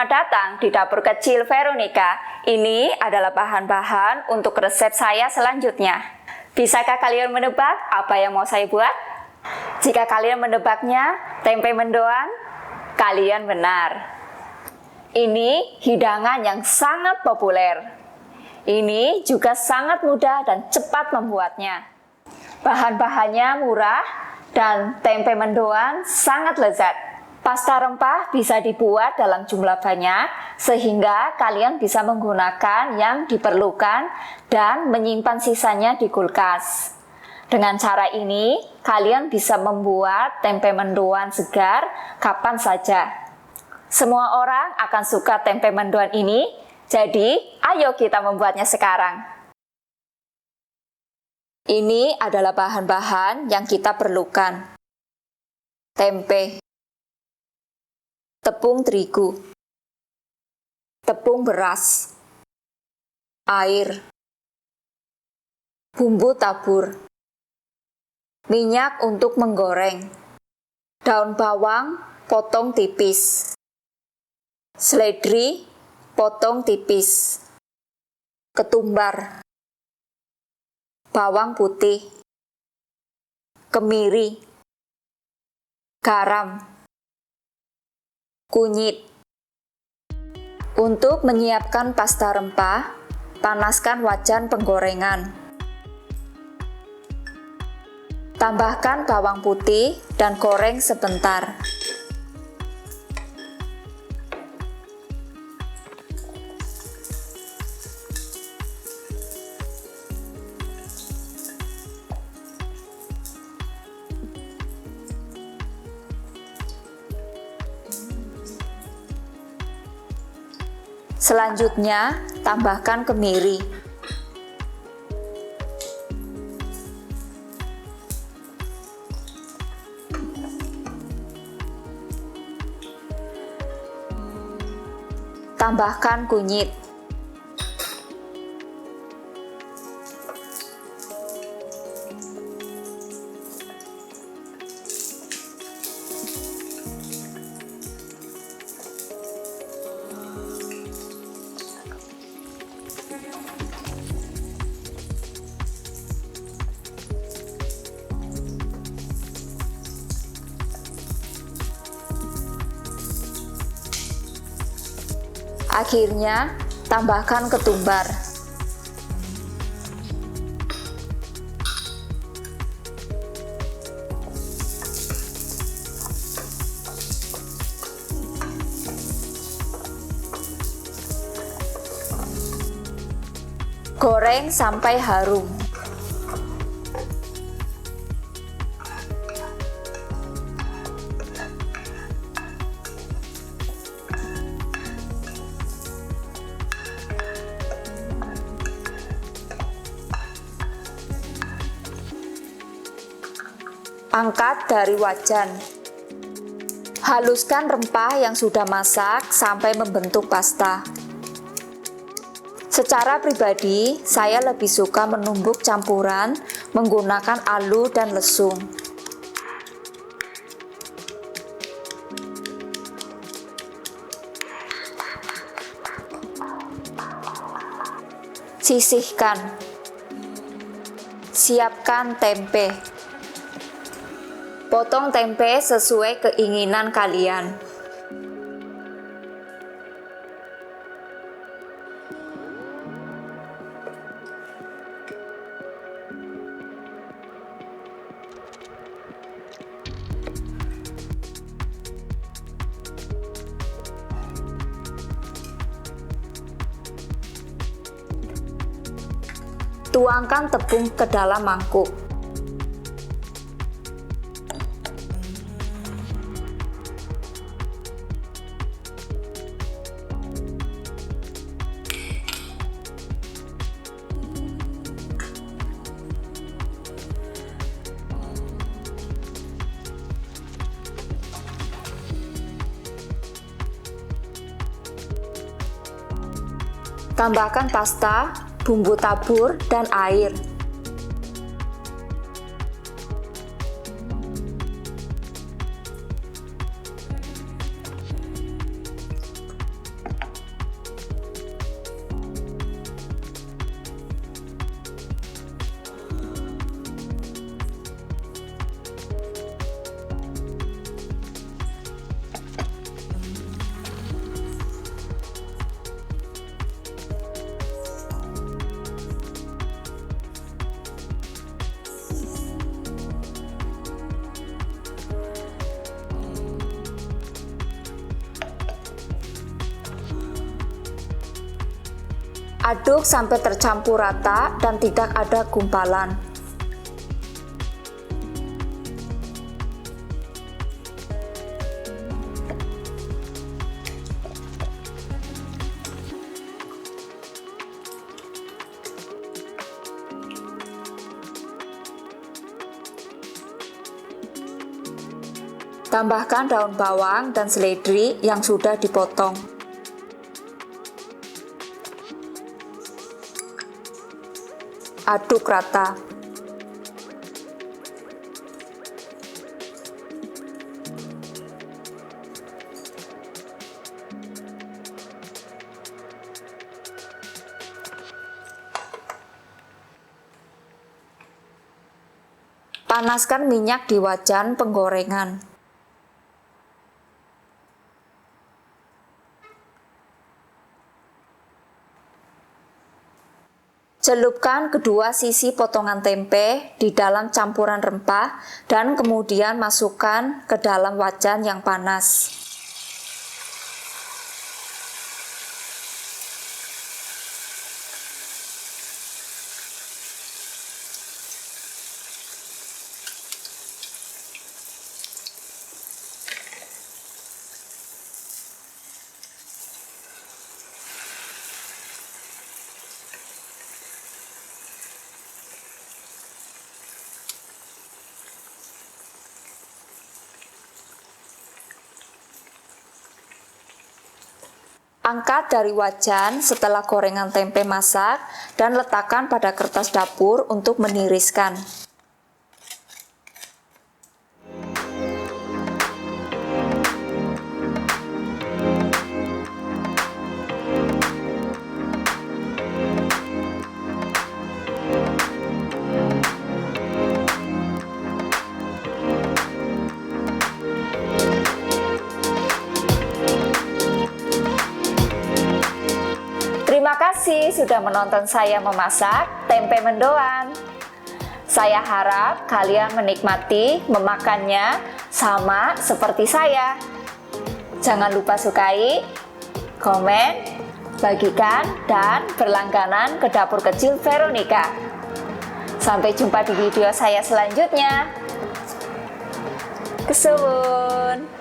Selamat datang di dapur kecil Veronica. Ini adalah bahan-bahan untuk resep saya selanjutnya. Bisakah kalian menebak apa yang mau saya buat? Jika kalian menebaknya tempe mendoan, kalian benar. Ini hidangan yang sangat populer. Ini juga sangat mudah dan cepat membuatnya. Bahan-bahannya murah dan tempe mendoan sangat lezat. Pasta rempah bisa dibuat dalam jumlah banyak sehingga kalian bisa menggunakan yang diperlukan dan menyimpan sisanya di kulkas. Dengan cara ini, kalian bisa membuat tempe mendoan segar kapan saja. Semua orang akan suka tempe mendoan ini, jadi ayo kita membuatnya sekarang. Ini adalah bahan-bahan yang kita perlukan. Tempe, tepung terigu, tepung beras, air, bumbu tabur, minyak untuk menggoreng, daun bawang potong tipis, seledri potong tipis, ketumbar, bawang putih, kemiri, garam, kunyit. Untuk menyiapkan pasta rempah, panaskan wajan penggorengan. Tambahkan bawang putih dan goreng sebentar. Selanjutnya, tambahkan kemiri. Tambahkan kunyit. Akhirnya, tambahkan ketumbar. Goreng sampai harum. Angkat dari wajan. Haluskan rempah yang sudah masak sampai membentuk pasta. Secara pribadi, saya lebih suka menumbuk campuran menggunakan alu dan lesung. Sisihkan. Siapkan tempe. Potong tempe sesuai keinginan kalian. Tuangkan tepung ke dalam mangkuk. Tambahkan pasta, bumbu tabur, dan air. Aduk sampai tercampur rata dan tidak ada gumpalan. Tambahkan daun bawang dan seledri yang sudah dipotong. Aduk rata. Panaskan minyak di wajan penggorengan. Celupkan kedua sisi potongan tempe di dalam campuran rempah dan kemudian masukkan ke dalam wajan yang panas. Angkat dari wajan setelah gorengan tempe masak dan letakkan pada kertas dapur untuk meniriskan. Terima kasih sudah menonton saya memasak tempe mendoan. Saya harap kalian menikmati memakannya sama seperti saya. Jangan lupa sukai, komen, bagikan, dan berlangganan ke dapur kecil Veronica. Sampai jumpa di video saya selanjutnya. Kesuwun.